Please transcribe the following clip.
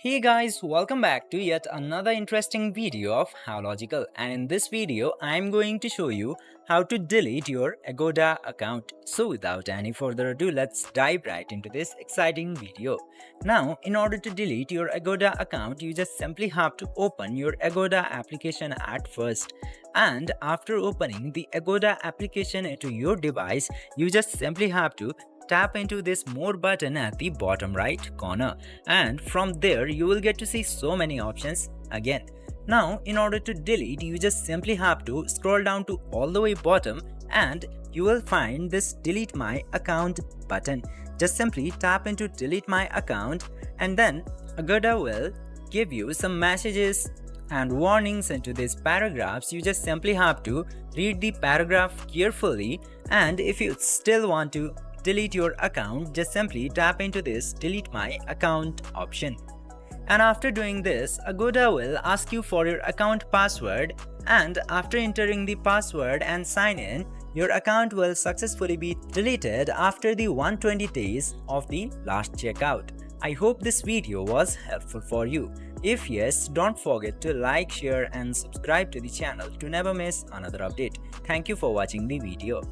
Hey guys, welcome back to yet another interesting video of How Logical, and in this video I'm going to show you how to delete your Agoda account. So without any further ado, let's dive right into this exciting video. Now, in order to delete your Agoda account, you just simply have to open your Agoda application at first, and after opening the Agoda application into your device, you just simply have to tap into this more button at the bottom right corner, and from there you will get to see so many options again. Now, in order to delete, you just simply have to scroll down to all the way bottom, and you will find this delete my account button. Just simply tap into delete my account, and then Agoda will give you some messages and warnings into these paragraphs. You just simply have to read the paragraph carefully, and if you still want to delete your account, just simply tap into this delete my account option. And after doing this, Agoda will ask you for your account password, and after entering the password and sign in, your account will successfully be deleted after the 120 days of the last checkout. I hope this video was helpful for you. If yes, don't forget to like, share and subscribe to the channel to never miss another update. Thank you for watching the video.